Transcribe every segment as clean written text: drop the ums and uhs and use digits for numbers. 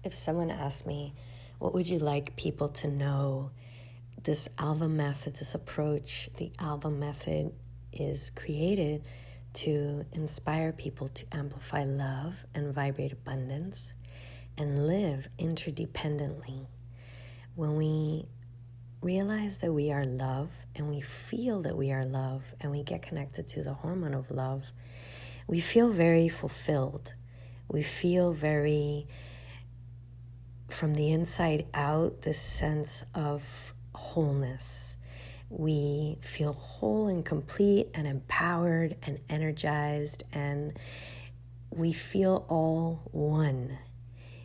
if someone asked me, what would you like people to know? This ALVA method, this approach, the ALVA method is created to inspire people to amplify love and vibrate abundance and live interdependently. When we realize that we are love and we feel that we are love and we get connected to the hormone of love, we feel very fulfilled. We feel very, from the inside out, this sense of wholeness. We feel whole and complete and empowered and energized, and we feel all one.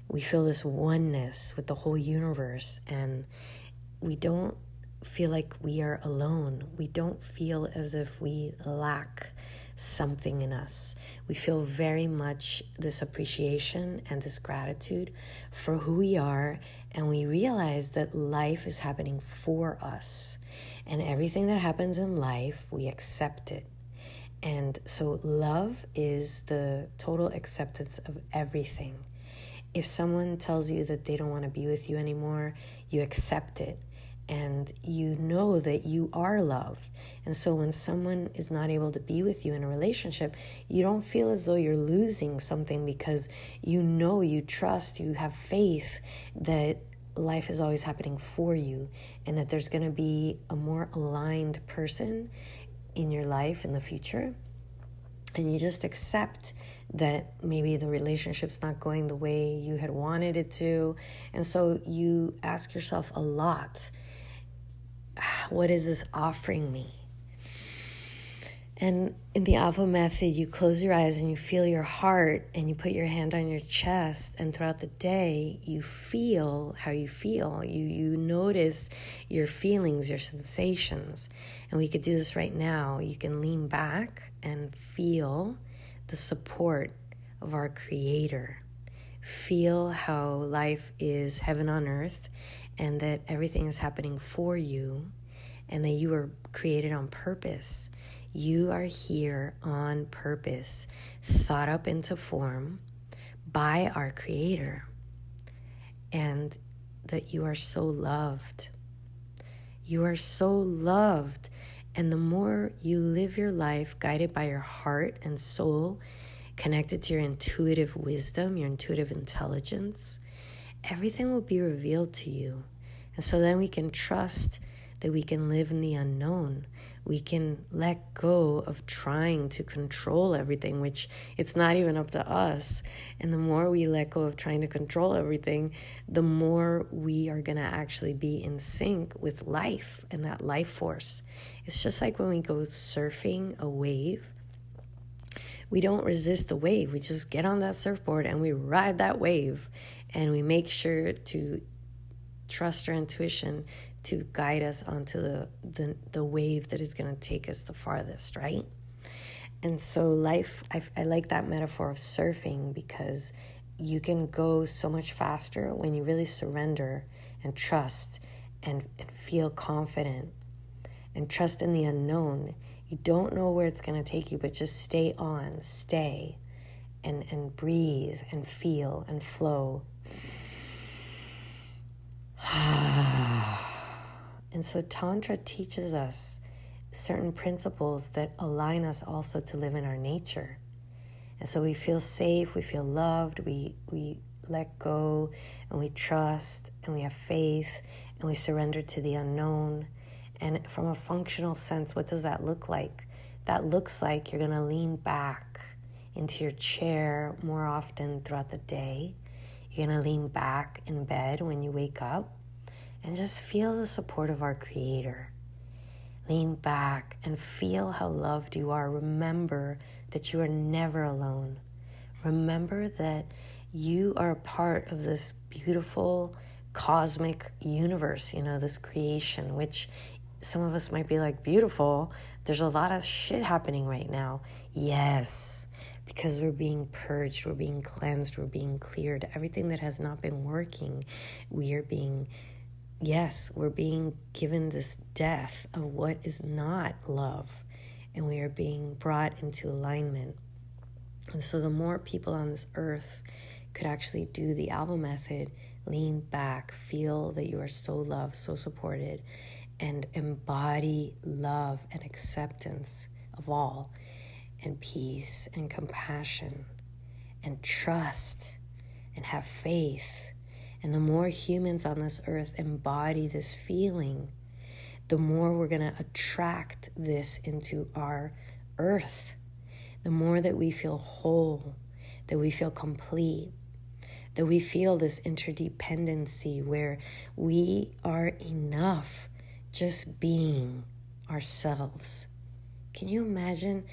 We feel this oneness with the whole universe, and we don't feel like we are alone. We don't feel as if we lack something in us. We feel very much this appreciation and this gratitude for who we are, and we realize that life is happening for us, and everything that happens in life, we accept it. And so love is the total acceptance of everything. If someone tells you that they don't want to be with you anymore, you accept it. And you know that you are love. And so when someone is not able to be with you in a relationship, you don't feel as though you're losing something, because you know, you trust, you have faith that life is always happening for you, and that there's going to be a more aligned person in your life in the future. And you just accept that maybe the relationship's not going the way you had wanted it to. And so you ask yourself a lot, what is this offering me? And in the ALVA method, you close your eyes and you feel your heart, and you put your hand on your chest, and throughout the day, you feel how you feel. You notice your feelings, your sensations. And we could do this right now. You can lean back and feel the support of our Creator. Feel how life is heaven on earth, and that everything is happening for you, and that you were created on purpose. You are here on purpose, thought up into form by our Creator, and that you are so loved. You are so loved, and the more you live your life guided by your heart and soul, connected to your intuitive wisdom, your intuitive intelligence, everything will be revealed to you. And so then we can trust that we can live in the unknown. We can let go of trying to control everything, which it's not even up to us. And the more we let go of trying to control everything, the more we are going to actually be in sync with life and that life force. It's just like when we go surfing a wave. We don't resist the wave. We just get on that surfboard and we ride that wave, and we make sure to trust our intuition to guide us onto the wave that is going to take us the farthest, right? And so life, I like that metaphor of surfing, because you can go so much faster when you really surrender and trust and feel confident and trust in the unknown. You don't know where it's going to take you, but just stay and breathe and feel and flow. And so Tantra teaches us certain principles that align us also to live in our nature. And so we feel safe, we feel loved, we let go, and we trust, and we have faith, and we surrender to the unknown. And from a functional sense, what does that look like? That looks like you're going to lean back into your chair more often throughout the day. You're going to lean back in bed when you wake up, and just feel the support of our Creator. Lean back and feel how loved you are. Remember that you are never alone. Remember that you are a part of this beautiful cosmic universe, this creation, which some of us might be like, beautiful. There's a lot of shit happening right now. Yes, because we're being purged, we're being cleansed, we're being cleared. Everything that has not been working, we're being given this death of what is not love, and we are being brought into alignment. And so the more people on this earth could actually do the ALVA method, lean back, feel that you are so loved, so supported, and embody love and acceptance of all, and peace and compassion and trust and have faith. And the more humans on this earth embody this feeling, the more we're going to attract this into our earth. The more that we feel whole, that we feel complete, that we feel this interdependency where we are enough just being ourselves. Can you imagine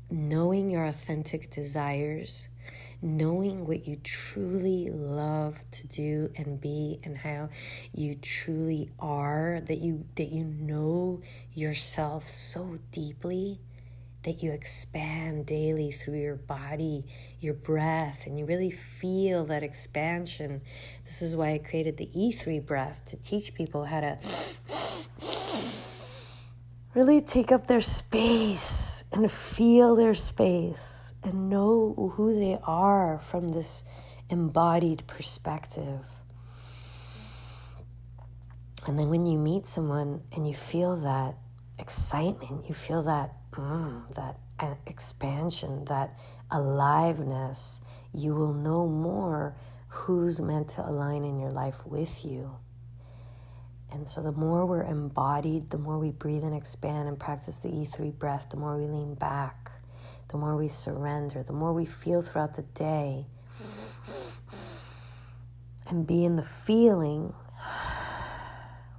knowing your authentic desires, knowing what you truly love to do and be, and how you truly are, that you know yourself so deeply that you expand daily through your body, your breath, and you really feel that expansion. This is why I created the E3 breath, to teach people how to really take up their space and feel their space and know who they are from this embodied perspective. And then when you meet someone and you feel that excitement, you feel that expansion, that aliveness, you will know more who's meant to align in your life with you. And so the more we're embodied, the more we breathe and expand and practice the E3 breath, the more we lean back, the more we surrender, the more we feel throughout the day and be in the feeling,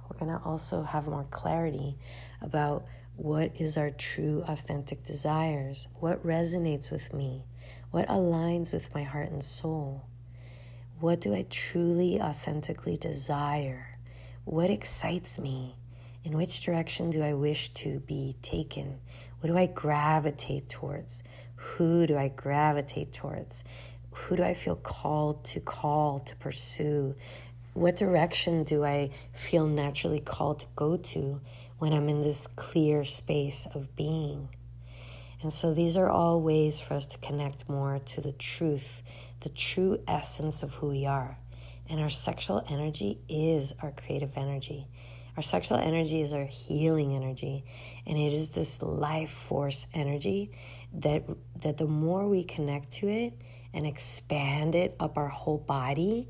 we're going to also have more clarity about what is our true authentic desires, what resonates with me, what aligns with my heart and soul, what do I truly authentically desire, what excites me, in which direction do I wish to be taken, what do I gravitate towards, who do I gravitate towards, who do I feel called to pursue, what direction do I feel naturally called to go to when I'm in this clear space of being. And so these are all ways for us to connect more to the truth, the true essence of who we are. And our sexual energy is our creative energy. Our sexual energy is our healing energy. And it is this life force energy that the more we connect to it and expand it up our whole body,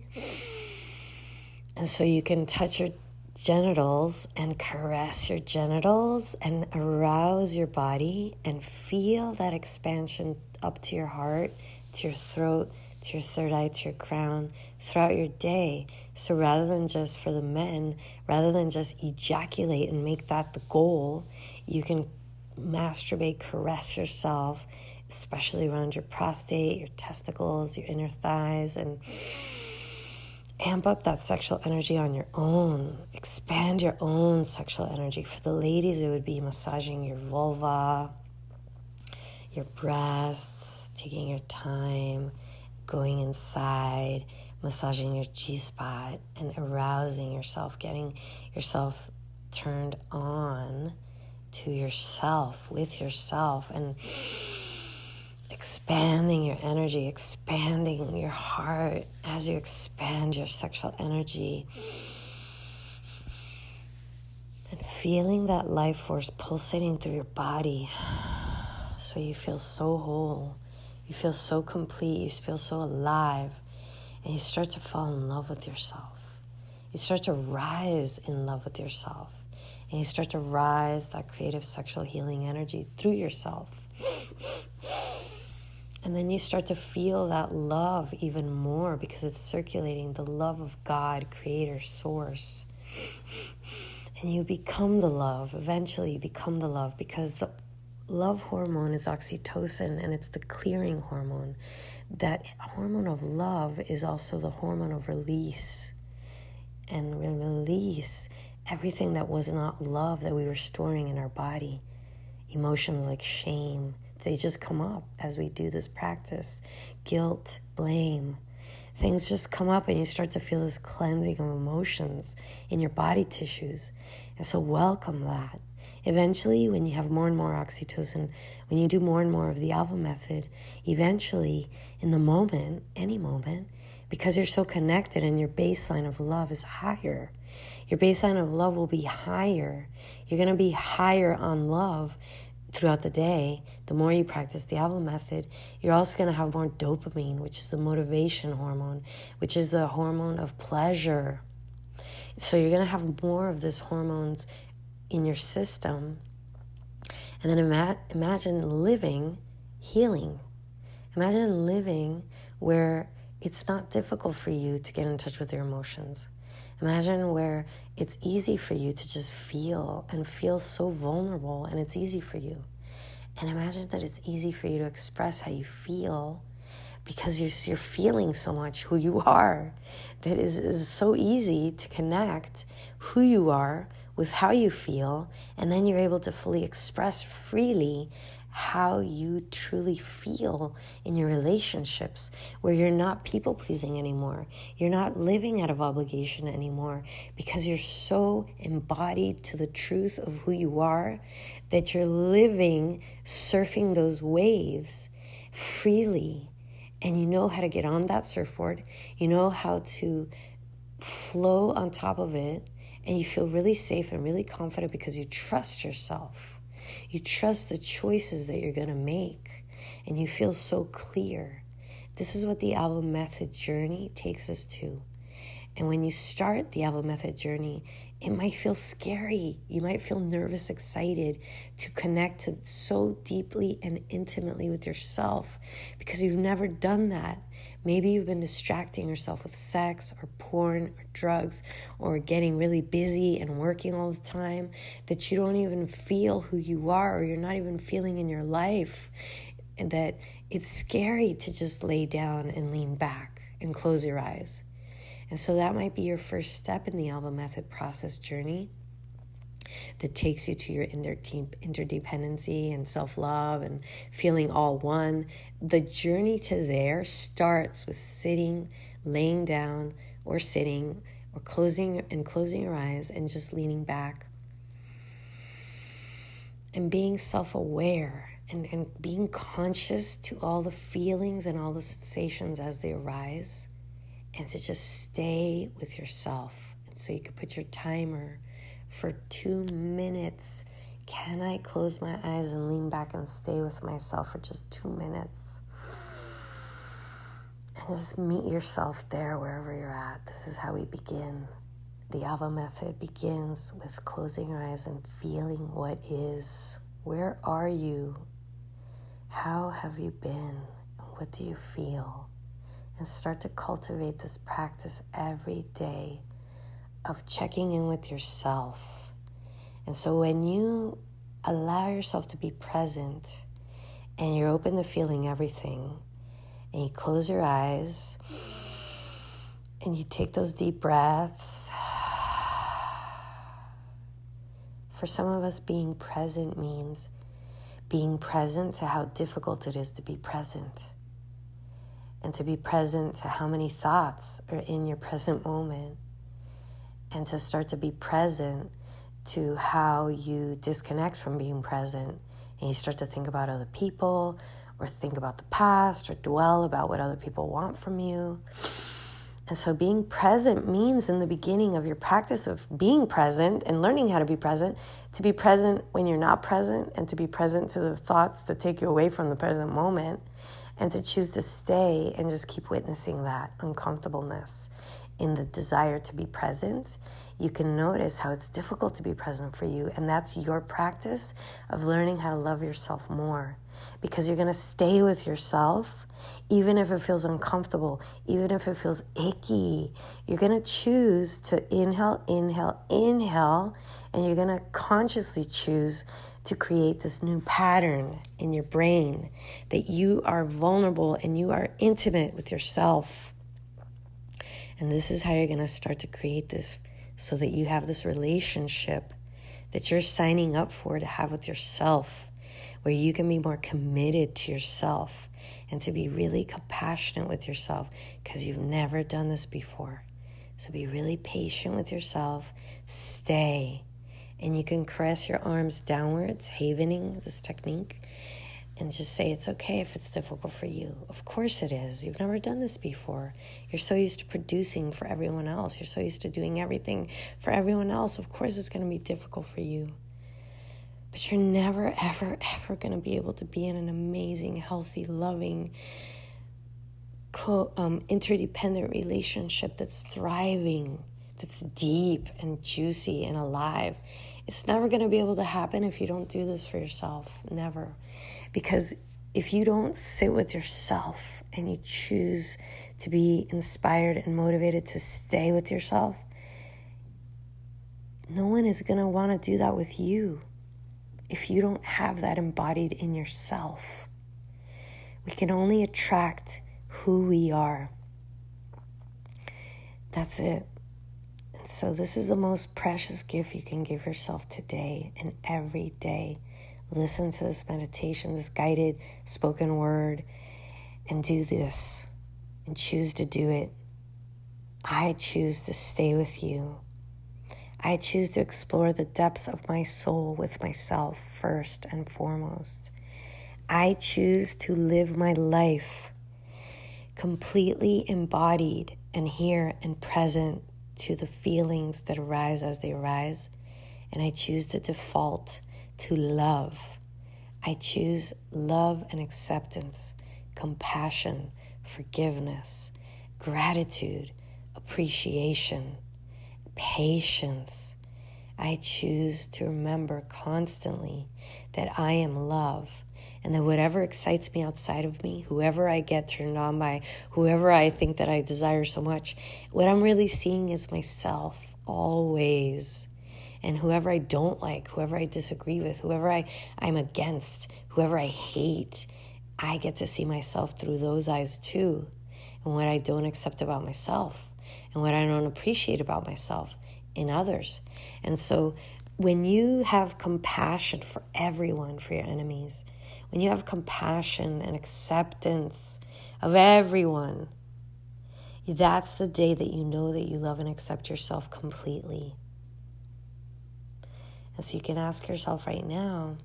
and so you can touch your genitals and caress your genitals and arouse your body and feel that expansion up to your heart, to your throat, to your third eye, to your crown throughout your day. So rather than just for the men, rather than just ejaculate and make that the goal, you can masturbate, caress yourself, especially around your prostate, your testicles, your inner thighs, and amp up that sexual energy on your own. Expand your own sexual energy. For the ladies, it would be massaging your vulva, your breasts, taking your time, going inside, massaging your G-spot, and arousing yourself, getting yourself turned on to yourself, with yourself, and expanding your energy, expanding your heart as you expand your sexual energy. And feeling that life force pulsating through your body. So you feel so whole. You feel so complete. You feel so alive. And you start to fall in love with yourself. You start to rise in love with yourself. And you start to rise that creative sexual healing energy through yourself. And then you start to feel that love even more because it's circulating, the love of God, Creator, Source. And you become the love. Eventually you become the love because the love hormone is oxytocin and it's the clearing hormone. That hormone of love is also the hormone of release. And release everything that was not love that we were storing in our body. Emotions like shame, they just come up as we do this practice. Guilt, blame, things just come up and you start to feel this cleansing of emotions in your body tissues. And so welcome that. Eventually, when you have more and more oxytocin, when you do more and more of the ALVA method, eventually, in the moment, any moment, because you're so connected and your baseline of love is higher. Your baseline of love will be higher. You're going to be higher on love throughout the day. The more you practice the ALVA method, you're also going to have more dopamine, which is the motivation hormone, which is the hormone of pleasure. So you're going to have more of these hormones in your system. And then imagine living healing. Imagine living where it's not difficult for you to get in touch with your emotions. Imagine where it's easy for you to just feel and feel so vulnerable, and it's easy for you. And imagine that it's easy for you to express how you feel because you're feeling so much who you are. That is so easy to connect who you are with how you feel, and then you're able to fully express freely how you truly feel in your relationships, where you're not people-pleasing anymore. You're not living out of obligation anymore because you're so embodied to the truth of who you are that you're living, surfing those waves freely. And you know how to get on that surfboard. You know how to flow on top of it. And you feel really safe and really confident because you trust yourself. You trust the choices that you're going to make. And you feel so clear. This is what the ALVA Method journey takes us to. And when you start the ALVA Method journey, it might feel scary. You might feel nervous, excited to connect so deeply and intimately with yourself because you've never done that. Maybe you've been distracting yourself with sex or porn or drugs or getting really busy and working all the time that you don't even feel who you are, or you're not even feeling in your life, and that it's scary to just lay down and lean back and close your eyes. And so that might be your first step in the ALVA Method process journey that takes you to your inter-dependency and self-love and feeling all one. The journey to there starts with sitting, laying down, or sitting, or closing your eyes and just leaning back and being self-aware and being conscious to all the feelings and all the sensations as they arise, and to just stay with yourself. And so you could put your timer for 2 minutes. Can I close my eyes and lean back and stay with myself for just 2 minutes? And just meet yourself there wherever you're at. This is how we begin. The ALVA Method begins with closing your eyes and feeling what is. Where are you? How have you been? And what do you feel? And start to cultivate this practice every day of checking in with yourself. And so when you allow yourself to be present and you're open to feeling everything, and you close your eyes and you take those deep breaths. For some of us, being present means being present to how difficult it is to be present, and to be present to how many thoughts are in your present moment, and to start to be present to how you disconnect from being present and you start to think about other people or think about the past or dwell about what other people want from you. And so being present means, in the beginning of your practice of being present and learning how to be present when you're not present, and to be present to the thoughts that take you away from the present moment, and to choose to stay and just keep witnessing that uncomfortableness in the desire to be present. You can notice how it's difficult to be present for you, and that's your practice of learning how to love yourself more, because you're going to stay with yourself even if it feels uncomfortable, even if it feels icky. You're going to choose to inhale, and you're going to consciously choose to create this new pattern in your brain that you are vulnerable and you are intimate with yourself. And this is how you're going to start to create this, so that you have this relationship that you're signing up for to have with yourself, where you can be more committed to yourself and to be really compassionate with yourself, because you've never done this before. So be really patient with yourself. Stay. And you can caress your arms downwards, havening this technique. and just say it's okay if it's difficult for you. Of course it is. You've never done this before. You're so used to producing for everyone else. You're so used to doing everything for everyone else. Of course it's going to be difficult for you. But you're never, ever, ever going to be able to be in an amazing, healthy, loving, interdependent relationship that's thriving, that's deep and juicy and alive. It's never going to be able to happen if you don't do this for yourself. Never. Because if you don't sit with yourself and you choose to be inspired and motivated to stay with yourself, no one is going to want to do that with you if you don't have that embodied in yourself. We can only attract who we are. That's it. And so this is the most precious gift you can give yourself today and every day. Listen to this meditation, this guided spoken word, and do this and choose to do it. I choose to stay with you. I choose to explore the depths of my soul with myself first and foremost. I choose to live my life completely embodied and here and present to the feelings that arise as they arise. And I choose to default to love. I choose love and acceptance, compassion, forgiveness, gratitude, appreciation, patience. I choose to remember constantly that I am love, and that whatever excites me outside of me, whoever I get turned on by, whoever I think that I desire so much, what I'm really seeing is myself always. And whoever I don't like, whoever I disagree with, whoever I'm against, whoever I hate, I get to see myself through those eyes too. And what I don't accept about myself, and what I don't appreciate about myself in others. And so when you have compassion for everyone, for your enemies, when you have compassion and acceptance of everyone, that's the day that you know that you love and accept yourself completely. And so you can ask yourself right now,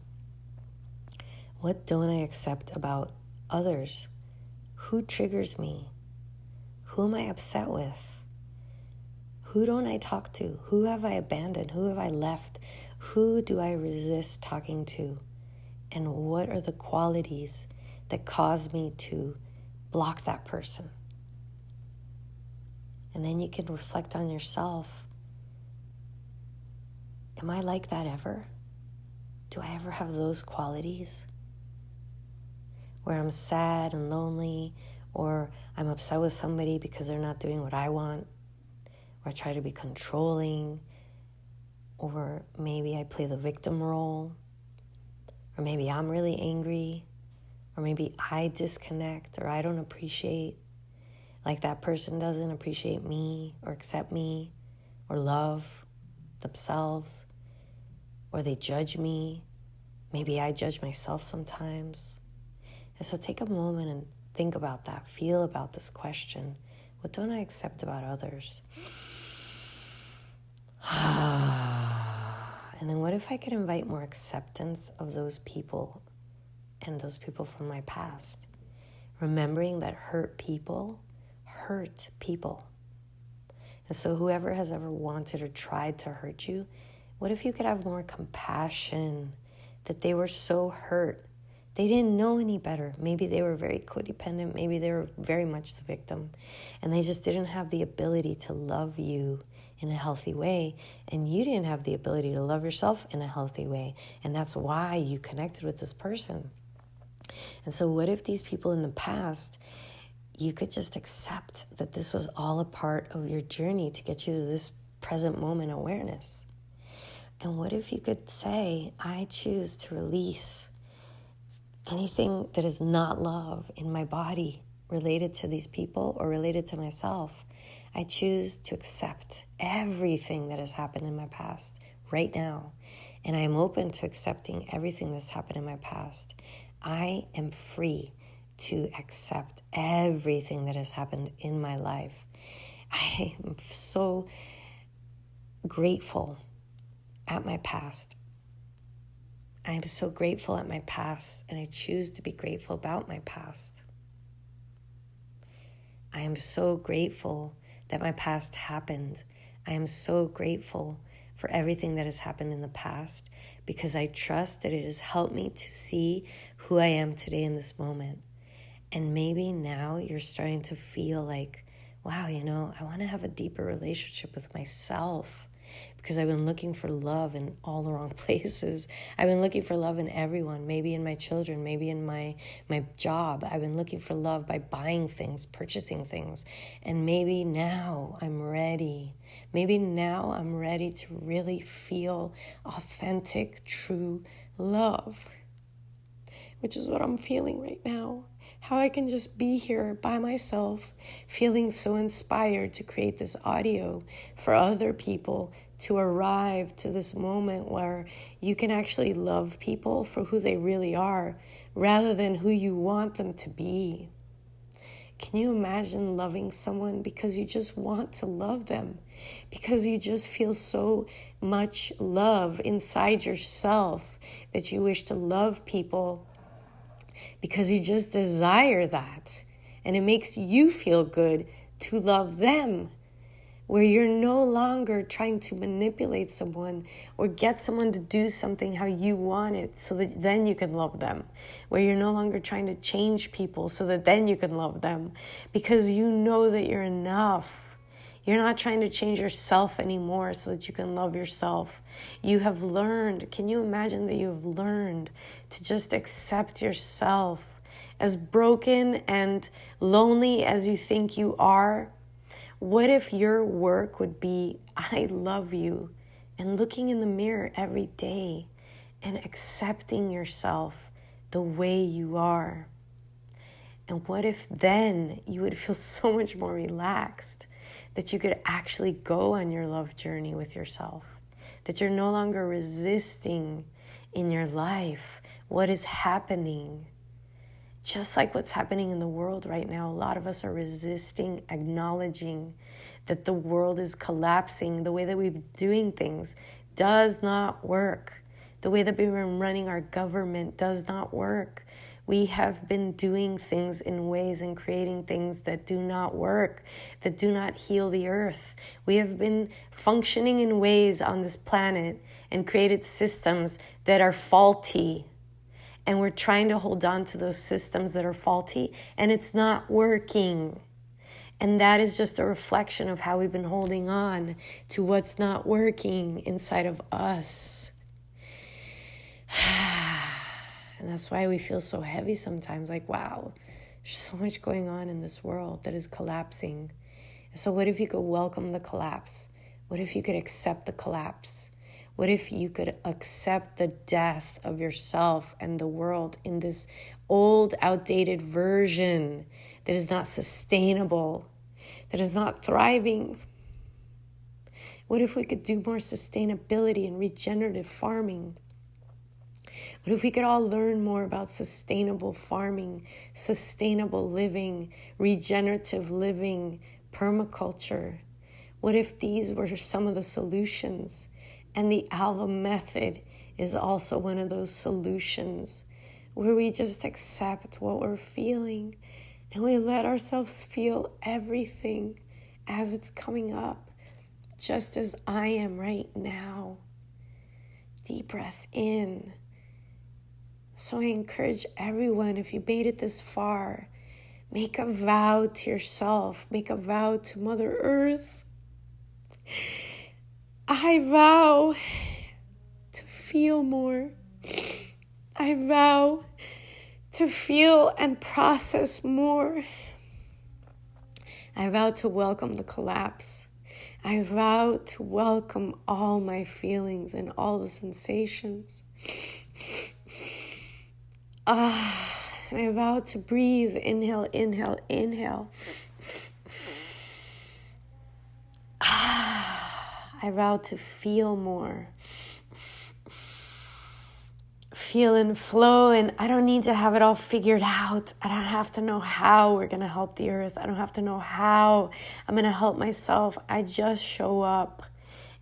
what don't I accept about others? Who triggers me? Who am I upset with? Who don't I talk to? Who have I abandoned? Who have I left? Who do I resist talking to? And what are the qualities that cause me to block that person? And then you can reflect on yourself. Am I like that ever? Do I ever have those qualities? Where I'm sad and lonely, or I'm upset with somebody because they're not doing what I want, or I try to be controlling, or maybe I play the victim role, or maybe I'm really angry, or maybe I disconnect, or I don't appreciate, like that person doesn't appreciate me, or accept me, or love themselves, or they judge me. Maybe I judge myself sometimes. And so take a moment and think about that. Feel about this question. What don't I accept about others? And then what if I could invite more acceptance of those people and those people from my past? Remembering that hurt people hurt people. And so whoever has ever wanted or tried to hurt you, what if you could have more compassion that they were so hurt? They didn't know any better. Maybe they were very codependent. Maybe they were very much the victim. And they just didn't have the ability to love you in a healthy way. And you didn't have the ability to love yourself in a healthy way. And that's why you connected with this person. And so what if these people in the past, you could just accept that this was all a part of your journey to get you to this present moment awareness? And what if you could say, I choose to release anything that is not love in my body related to these people or related to myself? I choose to accept everything that has happened in my past right now. And I am open to accepting everything that's happened in my past. I am free to accept everything that has happened in my life. I am so grateful at my past. I am so grateful at my past, and I choose to be grateful about my past. I am so grateful that my past happened. I am so grateful for everything that has happened in the past, because I trust that it has helped me to see who I am today in this moment. And maybe now you're starting to feel like, wow, I want to have a deeper relationship with myself, because I've been looking for love in all the wrong places. I've been looking for love in everyone, maybe in my children, maybe in my job. I've been looking for love by buying things, purchasing things. And maybe now I'm ready. Maybe now I'm ready to really feel authentic, true love, which is what I'm feeling right now. How I can just be here by myself, feeling so inspired to create this audio for other people to arrive to this moment where you can actually love people for who they really are, rather than who you want them to be. Can you imagine loving someone because you just want to love them? Because you just feel so much love inside yourself that you wish to love people, because you just desire that. And it makes you feel good to love them, where you're no longer trying to manipulate someone or get someone to do something how you want it so that then you can love them, where you're no longer trying to change people so that then you can love them, because you know that you're enough. You're not trying to change yourself anymore so that you can love yourself. You have learned, can you imagine that you have learned to just accept yourself as broken and lonely as you think you are? What if your work would be, I love you, and looking in the mirror every day and accepting yourself the way you are? And what if then you would feel so much more relaxed, that you could actually go on your love journey with yourself, that you're no longer resisting in your life what is happening. Just like what's happening in the world right now, a lot of us are resisting acknowledging that the world is collapsing. The way that we've been doing things does not work. The way that we've been running our government does not work. We have been doing things in ways and creating things that do not work, that do not heal the earth. We have been functioning in ways on this planet and created systems that are faulty. And we're trying to hold on to those systems that are faulty, and it's not working. And that is just a reflection of how we've been holding on to what's not working inside of us. And that's why we feel so heavy sometimes, like, wow, there's so much going on in this world that is collapsing. So what if you could welcome the collapse? What if you could accept the collapse? What if you could accept the death of yourself and the world in this old, outdated version that is not sustainable, that is not thriving? What if we could do more sustainability and regenerative farming? What if we could all learn more about sustainable farming, sustainable living, regenerative living, permaculture? What if these were some of the solutions? And the ALVA Method is also one of those solutions, where we just accept what we're feeling and we let ourselves feel everything as it's coming up, just as I am right now. Deep breath in. So I encourage everyone, if you made it this far, make a vow to yourself, make a vow to Mother Earth. I vow to feel more. I vow to feel and process more. I vow to welcome the collapse. I vow to welcome all my feelings and all the sensations. And I vow to breathe. Inhale, inhale, inhale. I vow to feel more. Feel and flow, and I don't need to have it all figured out. I don't have to know how we're going to help the earth. I don't have to know how I'm going to help myself. I just show up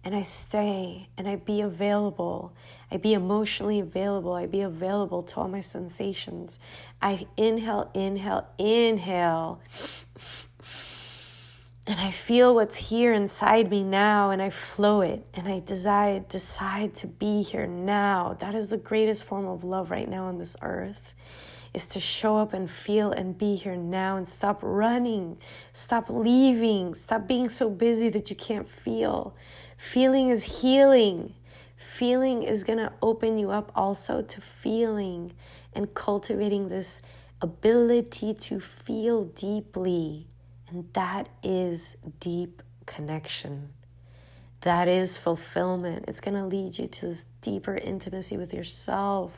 and I stay and I be available. I be emotionally available. I be available to all my sensations. I inhale, and I feel what's here inside me now, and I flow it, and I decide to be here now. That is the greatest form of love right now on this earth, is to show up and feel and be here now, and stop running, stop leaving, stop being so busy that you can't feel. Feeling is healing. Feeling is going to open you up also to feeling and cultivating this ability to feel deeply. And that is deep connection. That is fulfillment. It's going to lead you to this deeper intimacy with yourself,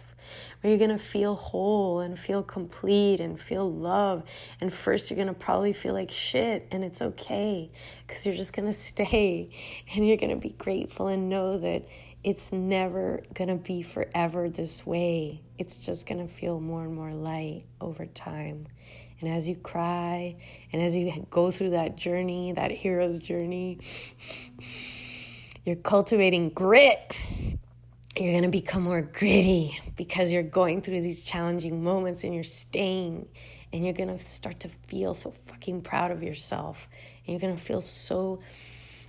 where you're going to feel whole and feel complete and feel love. And first you're going to probably feel like shit, and it's okay, because you're just going to stay and you're going to be grateful and know that it's never going to be forever this way. It's just going to feel more and more light over time. And as you cry and as you go through that journey, that hero's journey, you're cultivating grit. You're going to become more gritty because you're going through these challenging moments and you're staying. And you're going to start to feel so fucking proud of yourself. And you're going to feel so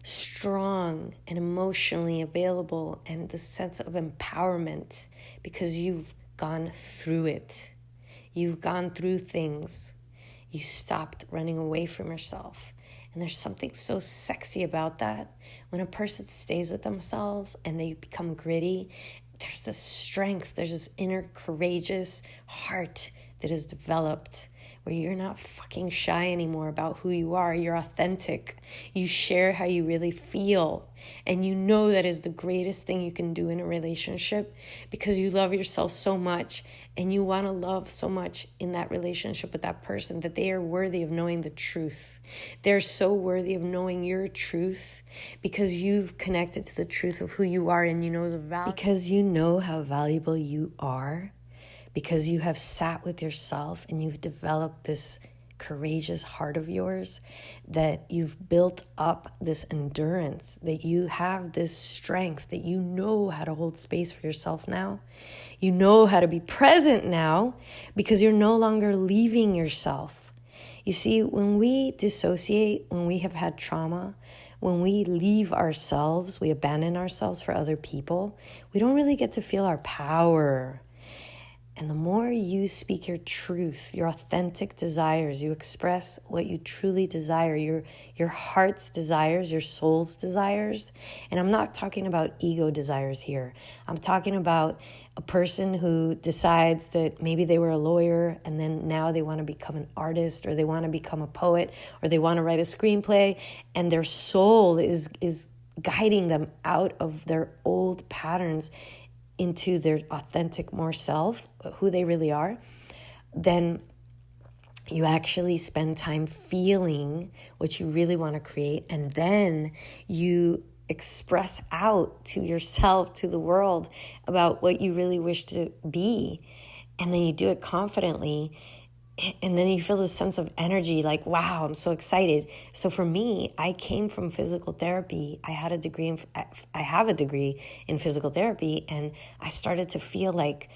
strong and emotionally available, and the sense of empowerment because you've gone through it. You've gone through things. You stopped running away from yourself. And there's something so sexy about that. When a person stays with themselves and they become gritty, there's this strength, there's this inner courageous heart that is developed, where you're not fucking shy anymore about who you are. You're authentic. You share how you really feel. And you know that is the greatest thing you can do in a relationship, because you love yourself so much and you want to love so much in that relationship with that person, that they are worthy of knowing the truth. They're so worthy of knowing your truth, because you've connected to the truth of who you are, and you know the value. Because you know how valuable you are. Because you have sat with yourself and you've developed this courageous heart of yours, that you've built up this endurance, that you have this strength, that you know how to hold space for yourself now. You know how to be present now, because you're no longer leaving yourself. You see, when we dissociate, when we have had trauma, when we leave ourselves, we abandon ourselves for other people, we don't really get to feel our power. And the more you speak your truth, your authentic desires, you express what you truly desire, your heart's desires, your soul's desires. And I'm not talking about ego desires here. I'm talking about a person who decides that maybe they were a lawyer and then now they want to become an artist, or they want to become a poet, or they want to write a screenplay, and their soul is guiding them out of their old patterns into their authentic more self, who they really are. Then you actually spend time feeling what you really want to create, and then you express out to yourself, to the world, about what you really wish to be. And then you do it confidently. And then you feel this sense of energy, like, wow, I'm so excited. So for me, I came from physical therapy. I have a degree in physical therapy, and I started to feel like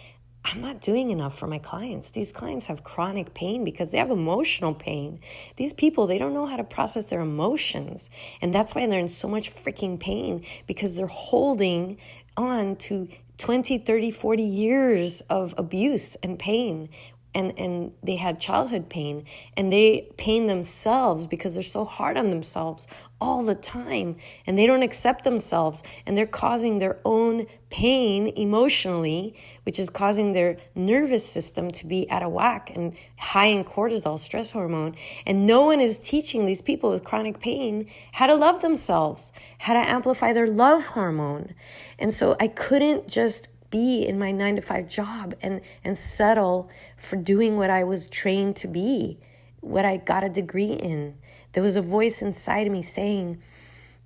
I'm not doing enough for my clients. These clients have chronic pain because they have emotional pain. These people, they don't know how to process their emotions. And that's why they're in so much freaking pain, because they're holding on to 20, 30, 40 years of abuse and pain. And they had childhood pain, and they pain themselves because they're so hard on themselves all the time, and they don't accept themselves, and they're causing their own pain emotionally, which is causing their nervous system to be out of whack and high in cortisol, stress hormone. And no one is teaching these people with chronic pain how to love themselves, how to amplify their love hormone. And so I couldn't just be in my 9-to-5 job and settle for doing what I was trained to be, what I got a degree in. There was a voice inside of me saying,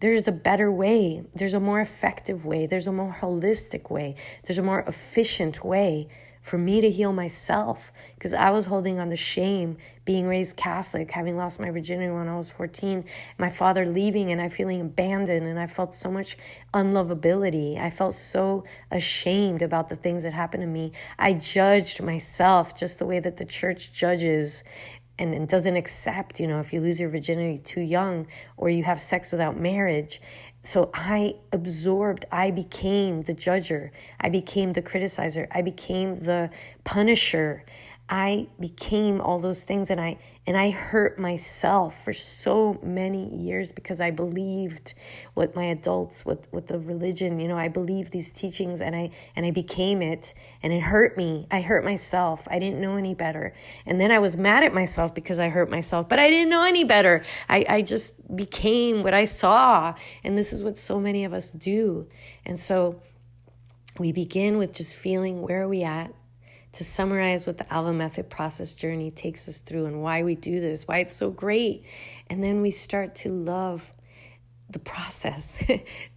there's a better way. There's a more effective way. There's a more holistic way. There's a more efficient way for me to heal myself, because I was holding on to shame, being raised Catholic, having lost my virginity when I was 14, my father leaving, and I feeling abandoned, and I felt so much unlovability. I felt so ashamed about the things that happened to me. I judged myself just the way that the church judges and doesn't accept, if you lose your virginity too young or you have sex without marriage. So I became the judger. I became the criticizer. I became the punisher. I became all those things, and I hurt myself for so many years because I believed what my adults, what the religion, I believed these teachings, and I became it, and it hurt me. I hurt myself. I didn't know any better. And then I was mad at myself because I hurt myself, but I didn't know any better. I just became what I saw, and this is what so many of us do. And so we begin with just feeling, where are we at? To summarize what the ALVA Method process journey takes us through and why we do this, why it's so great. And then we start to love the process.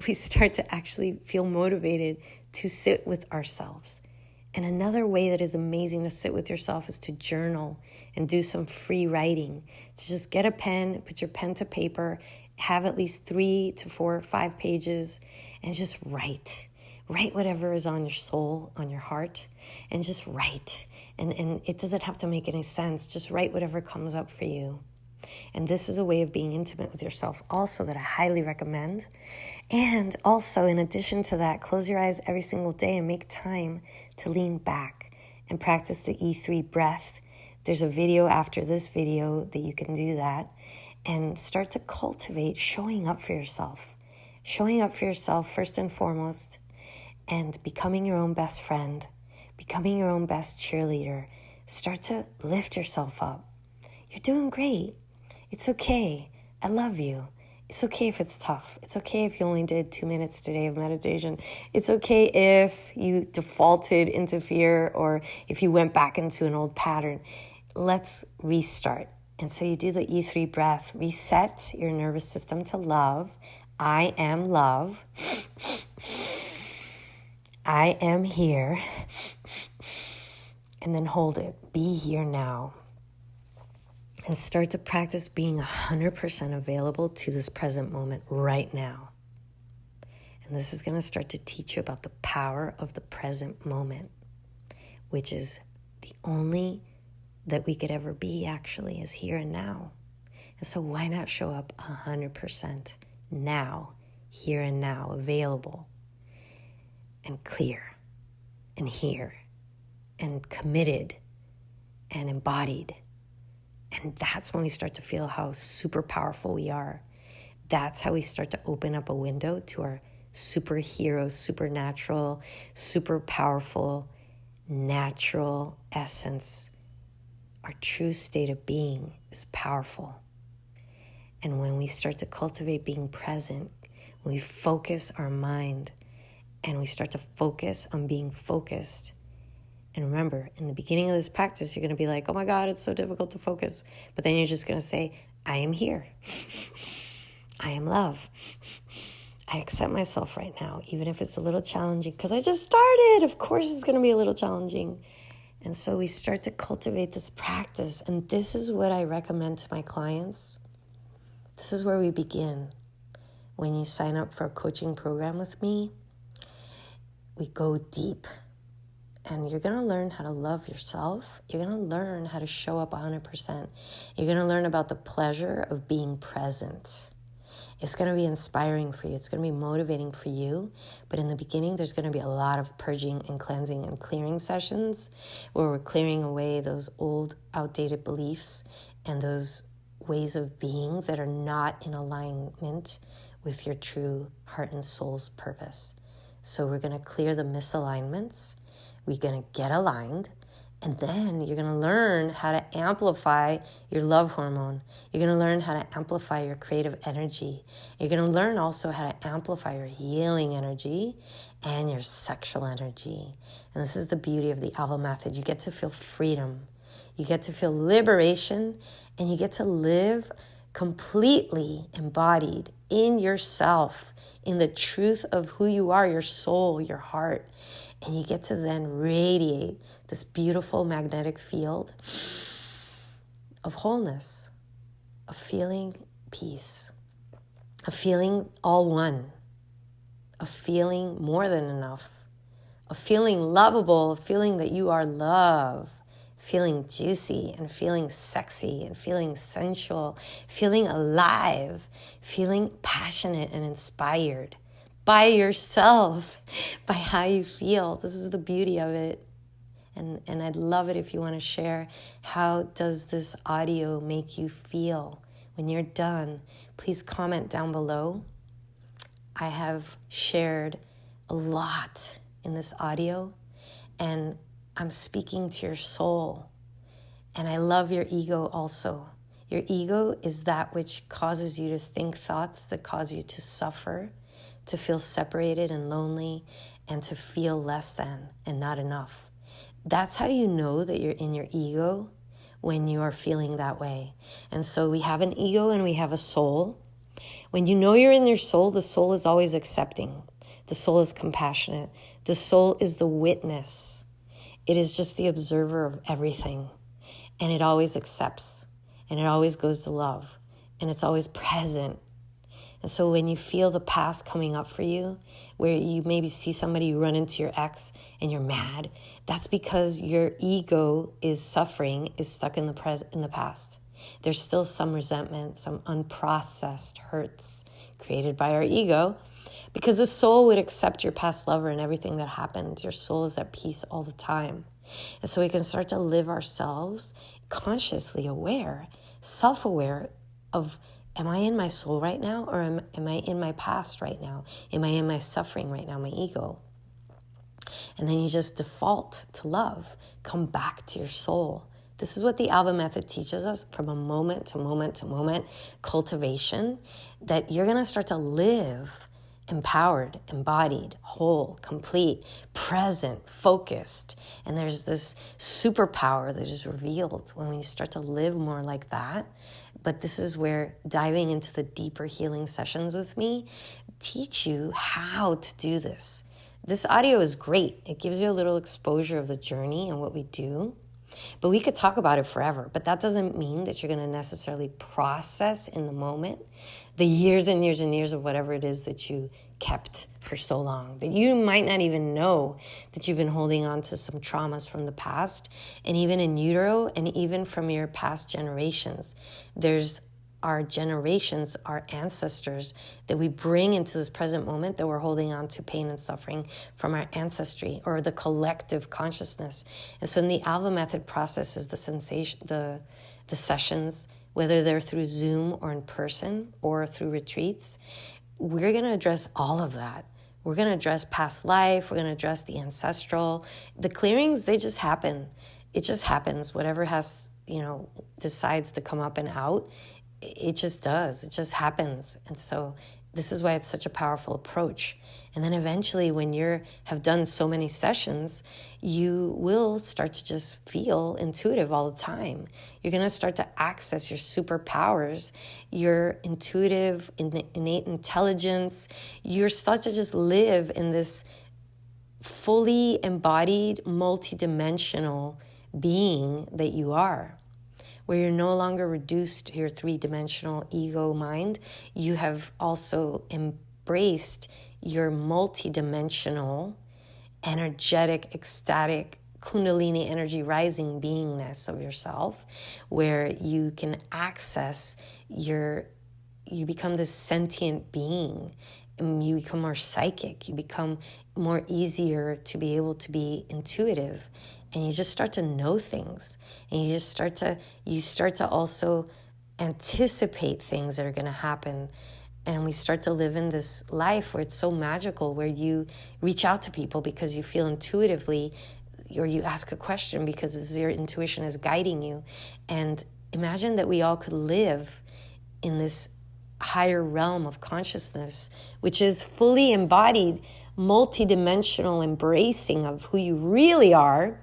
We start to actually feel motivated to sit with ourselves. And another way that is amazing to sit with yourself is to journal and do some free writing. To just get a pen, put your pen to paper, have at least 3 to 4 or 5 pages, and just write. Write whatever is on your soul, on your heart, and just write. And it doesn't have to make any sense. Just write whatever comes up for you. And this is a way of being intimate with yourself also that I highly recommend. And also, in addition to that, close your eyes every single day and make time to lean back and practice the E3 breath. There's a video after this video that you can do that, and start to cultivate showing up for yourself. Showing up for yourself first and foremost, and becoming your own best friend, becoming your own best cheerleader. Start to lift yourself up. You're doing great. It's okay. I love you. It's okay if it's tough. It's okay if you only did 2 minutes today of meditation. It's okay if you defaulted into fear or if you went back into an old pattern. Let's restart. And so you do the E3 breath. Reset your nervous system to love. I am love. I am here, and then hold it. Be here now. And start to practice being 100% available to this present moment right now. And this is going to start to teach you about the power of the present moment, which is the only that we could ever be actually is here and now. And so why not show up 100% now, here and now, available, and clear, and here, and committed, and embodied. And that's when we start to feel how super powerful we are. That's how we start to open up a window to our superhero, supernatural, super powerful, natural essence. Our true state of being is powerful. And when we start to cultivate being present, when we focus our mind, and we start to focus on being focused. And remember, in the beginning of this practice, you're going to be like, oh my God, it's so difficult to focus. But then you're just going to say, I am here. I am love. I accept myself right now, even if it's a little challenging, because I just started. Of course, it's going to be a little challenging. And so we start to cultivate this practice. And this is what I recommend to my clients. This is where we begin. When you sign up for a coaching program with me, we go deep, and you're going to learn how to love yourself. You're going to learn how to show up 100%. You're going to learn about the pleasure of being present. It's going to be inspiring for you. It's going to be motivating for you. But in the beginning, there's going to be a lot of purging and cleansing and clearing sessions where we're clearing away those old, outdated beliefs and those ways of being that are not in alignment with your true heart and soul's purpose. So we're going to clear the misalignments. We're going to get aligned. And then you're going to learn how to amplify your love hormone. You're going to learn how to amplify your creative energy. You're going to learn also how to amplify your healing energy and your sexual energy. And this is the beauty of the ALVA Method. You get to feel freedom. You get to feel liberation. And you get to live completely embodied in yourself, in the truth of who you are, your soul, your heart. And you get to then radiate this beautiful magnetic field of wholeness, of feeling peace, of feeling all one, of feeling more than enough, of feeling lovable, of feeling that you are love, feeling juicy and feeling sexy and feeling sensual, feeling alive, feeling passionate and inspired by yourself, by how you feel. This is the beauty of it. And I'd love it if you want to share, how does this audio make you feel? When you're done, please comment down below. I have shared a lot in this audio, and I'm speaking to your soul. And I love your ego also. Your ego is that which causes you to think thoughts that cause you to suffer, to feel separated and lonely, and to feel less than and not enough. That's how you know that you're in your ego, when you are feeling that way. And so we have an ego and we have a soul. When you know you're in your soul, the soul is always accepting. The soul is compassionate. The soul is the witness. It is just the observer of everything. And it always accepts. And it always goes to love. And it's always present. And so when you feel the past coming up for you, where you maybe see somebody, you run into your ex and you're mad, that's because your ego is suffering, is stuck in the past. There's still some resentment, some unprocessed hurts created by our ego, because the soul would accept your past lover and everything that happened. Your soul is at peace all the time. And so we can start to live ourselves consciously aware, self-aware of, am I in my soul right now, or am I in my past right now? Am I in my suffering right now, my ego? And then you just default to love. Come back to your soul. This is what the ALVA Method teaches us, from a moment to moment to moment cultivation, that you're going to start to live empowered, embodied, whole, complete, present, focused. And there's this superpower that is revealed when we start to live more like that. But this is where diving into the deeper healing sessions with me teach you how to do this. This audio is great. It gives you a little exposure of the journey and what we do. But we could talk about it forever. But that doesn't mean that you're going to necessarily process in the moment the years and years and years of whatever it is that you kept for so long, that you might not even know that you've been holding on to some traumas from the past, and even in utero, and even from your past generations. There's our generations, our ancestors, that we bring into this present moment, that we're holding on to pain and suffering from our ancestry or the collective consciousness. And so in the ALVA Method processes, the sensation, the sessions, whether they're through Zoom or in person or through retreats, we're going to address all of that. We're going to address past life. We're going to address the ancestral. The clearings, they just happen. It just happens. Whatever has, decides to come up and out, it just does. It just happens. And so this is why it's such a powerful approach. And then eventually, when you have done so many sessions, you will start to just feel intuitive all the time. You're going to start to access your superpowers, your intuitive, innate intelligence. You start to just live in this fully embodied, multidimensional being that you are, where you're no longer reduced to your three-dimensional ego mind. You have also embraced your multi-dimensional, energetic, ecstatic, kundalini energy rising beingness of yourself, where you can access you become this sentient being, and you become more psychic, you become more easier to be able to be intuitive, and you just start to know things, and you start to also anticipate things that are going to happen. And we start to live in this life where it's so magical, where you reach out to people because you feel intuitively, or you ask a question because your intuition is guiding you. And imagine that we all could live in this higher realm of consciousness, which is fully embodied, multidimensional embracing of who you really are,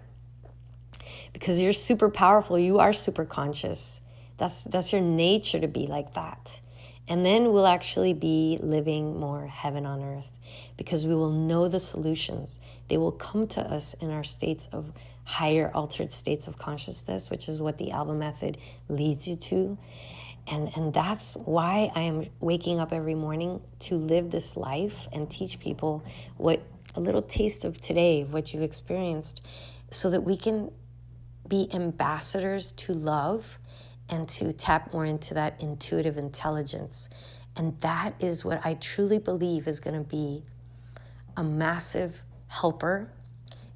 because you're super powerful. You are super conscious. That's your nature to be like that. And then we'll actually be living more heaven on earth, because we will know the solutions. They will come to us in our states of higher altered states of consciousness, which is what the ALVA method leads you to. And that's why I am waking up every morning to live this life and teach people what a little taste of today, of what you've experienced, so that we can be ambassadors to love and to tap more into that intuitive intelligence. And that is what I truly believe is going to be a massive helper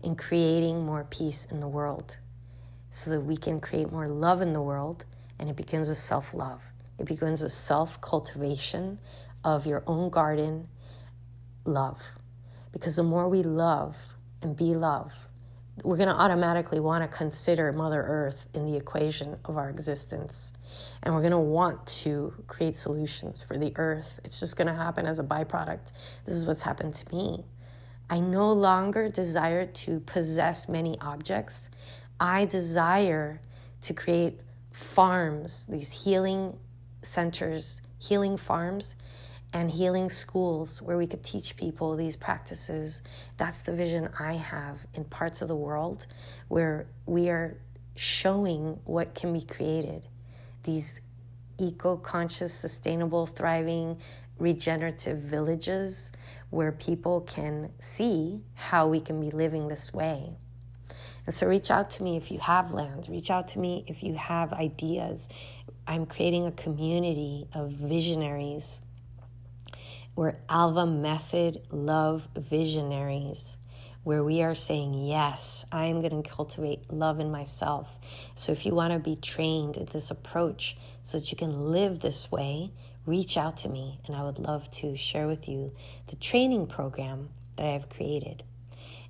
in creating more peace in the world, so that we can create more love in the world. And it begins with self-love. It begins with self-cultivation of your own garden love. Because the more we love and be love, we're going to automatically want to consider Mother Earth in the equation of our existence. And we're going to want to create solutions for the Earth. It's just going to happen as a byproduct. This is what's happened to me. I no longer desire to possess many objects. I desire to create farms, these healing centers, healing farms, and healing schools where we could teach people these practices. That's the vision I have in parts of the world where we are showing what can be created. These eco-conscious, sustainable, thriving, regenerative villages where people can see how we can be living this way. And so reach out to me if you have land. Reach out to me if you have ideas. I'm creating a community of visionaries. We're ALVA Method Love Visionaries, where we are saying, yes, I'm going to cultivate love in myself. So if you want to be trained in this approach so that you can live this way, reach out to me, and I would love to share with you the training program that I have created.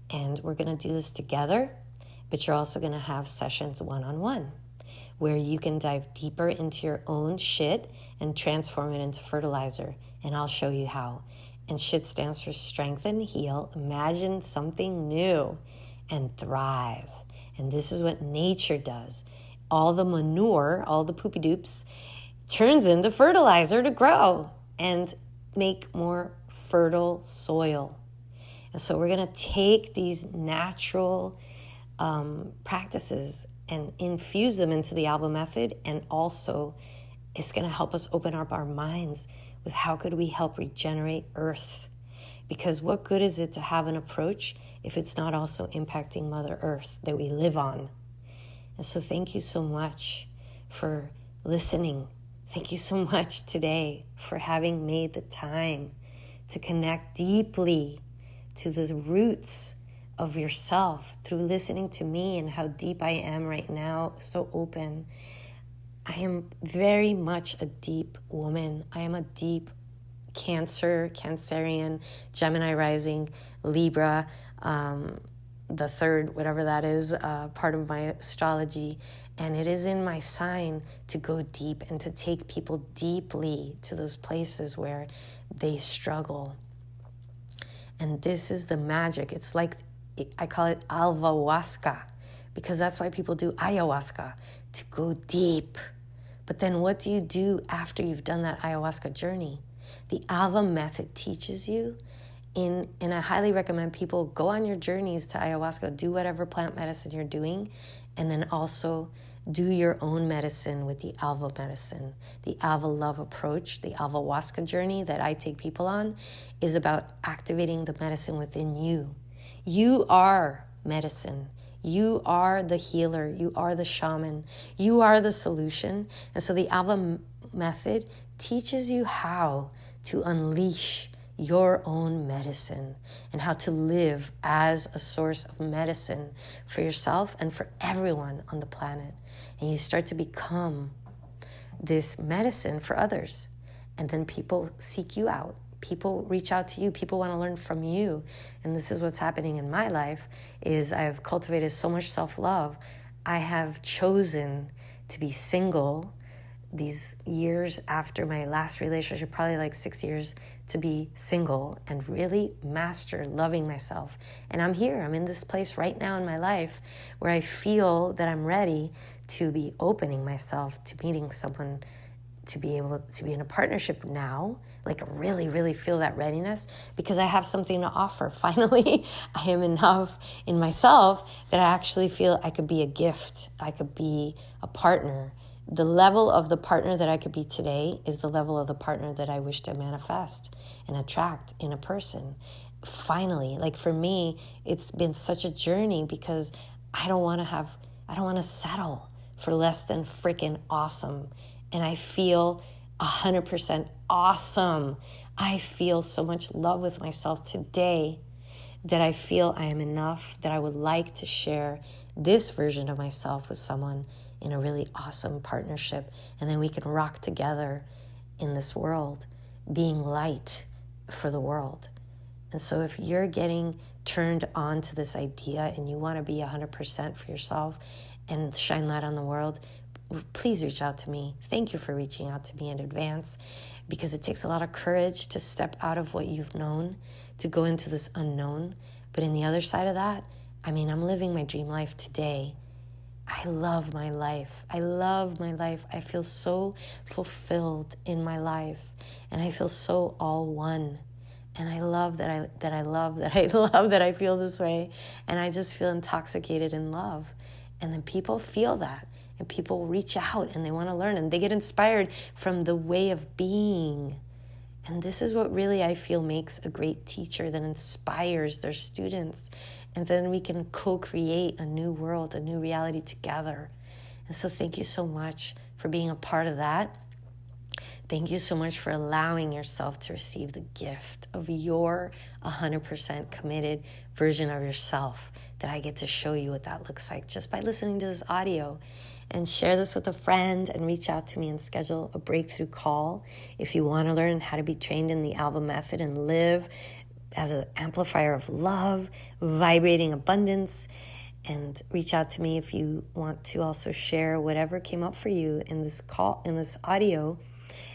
And we're going to do this together. But you're also going to have sessions one-on-one where you can dive deeper into your own shit and transform it into fertilizer. And I'll show you how. And shit stands for strengthen, heal, imagine something new, and thrive. And this is what nature does. All the manure, all the poopy doops, turns into fertilizer to grow and make more fertile soil. And so we're going to take these natural practices and infuse them into the ALVA method, and also it's going to help us open up our minds with how could we help regenerate Earth, because what good is it to have an approach if it's not also impacting Mother Earth that we live on? And so thank you so much for listening. Thank you so much today for having made the time to connect deeply to the roots of yourself through listening to me and how deep I am right now, so open. I am very much a deep woman. I am a deep Cancerian, Gemini rising, Libra, the third, whatever that is, part of my astrology. And it is in my sign to go deep and to take people deeply to those places where they struggle. And this is the magic. It's like, I call it alvahuasca, because that's why people do ayahuasca, to go deep. But then what do you do after you've done that ayahuasca journey? The ALVA method teaches you, and I highly recommend people go on your journeys to ayahuasca, do whatever plant medicine you're doing, and then also do your own medicine with the ALVA medicine. The ALVA love approach, the alvahuasca journey that I take people on, is about activating the medicine within you. You are medicine. You are the healer. You are the shaman. You are the solution. And so the ALVA method teaches you how to unleash your own medicine and how to live as a source of medicine for yourself and for everyone on the planet. And you start to become this medicine for others. And then people seek you out. People reach out to you. People want to learn from you. And this is what's happening in my life, is I've cultivated so much self-love. I have chosen to be single these years after my last relationship, probably like 6 years, to be single and really master loving myself. And I'm here. I'm in this place right now in my life where I feel that I'm ready to be opening myself to meeting someone, to be able to be in a partnership now, like really, really feel that readiness, because I have something to offer. Finally, I am enough in myself that I actually feel I could be a gift. I could be a partner. The level of the partner that I could be today is the level of the partner that I wish to manifest and attract in a person. Finally, like for me, it's been such a journey, because I don't want to settle for less than freaking awesome. And I feel 100% awesome. I feel so much love with myself today that I feel I am enough, that I would like to share this version of myself with someone in a really awesome partnership. And then we can rock together in this world, being light for the world. And so if you're getting turned on to this idea and you want to be 100% for yourself and shine light on the world, please reach out to me. Thank you for reaching out to me in advance, because it takes a lot of courage to step out of what you've known, to go into this unknown. But in the other side of that, I mean, I'm living my dream life today. I love my life. I love my life. I feel so fulfilled in my life, and I feel so all one. And I love that I feel this way. And I just feel intoxicated in love. And then people feel that. And people reach out and they want to learn. And they get inspired from the way of being. And this is what really I feel makes a great teacher, that inspires their students. And then we can co-create a new world, a new reality together. And so thank you so much for being a part of that. Thank you so much for allowing yourself to receive the gift of your 100% committed version of yourself, that I get to show you what that looks like just by listening to this audio. And share this with a friend, and reach out to me and schedule a breakthrough call if you want to learn how to be trained in the ALVA Method and live as an amplifier of love, vibrating abundance. And reach out to me if you want to also share whatever came up for you in this call, in this audio.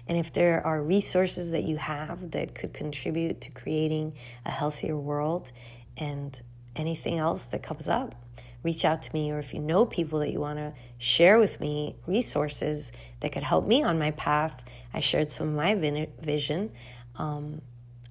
And if there are resources that you have that could contribute to creating a healthier world, and anything else that comes up, reach out to me. Or if you know people that you want to share with me, resources that could help me on my path. I shared some of my vision.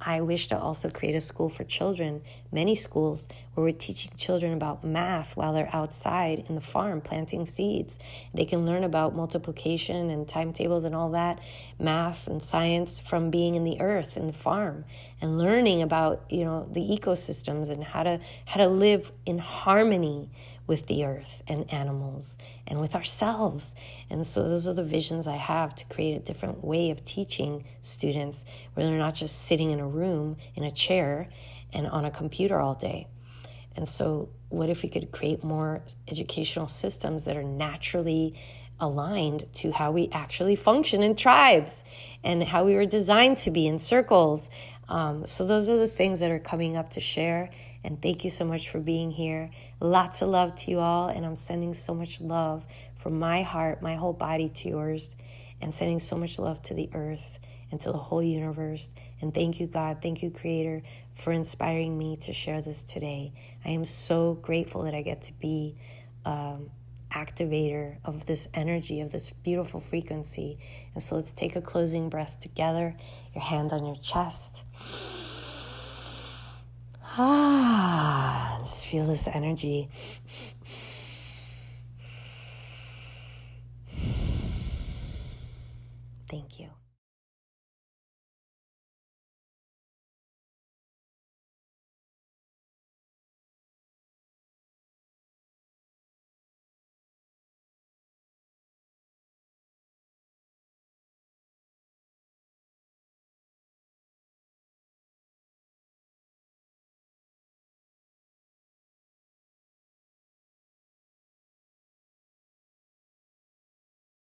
I wish to also create a school for children, many schools, where we're teaching children about math while they're outside in the farm planting seeds. They can learn about multiplication and timetables and all that, math and science, from being in the earth, in the farm, and learning about, the ecosystems and how to live in harmony with the earth and animals and with ourselves. And so those are the visions I have, to create a different way of teaching students, where they're not just sitting in a room, in a chair, and on a computer all day. And so what if we could create more educational systems that are naturally aligned to how we actually function in tribes and how we were designed to be in circles? So those are the things that are coming up to share. And thank you so much for being here. Lots of love to you all. And I'm sending so much love from my heart, my whole body, to yours. And sending so much love to the earth and to the whole universe. And thank you, God. Thank you, Creator, for inspiring me to share this today. I am so grateful that I get to be activator of this energy, of this beautiful frequency. And so let's take a closing breath together. Your hand on your chest. Just feel this energy. Thank you.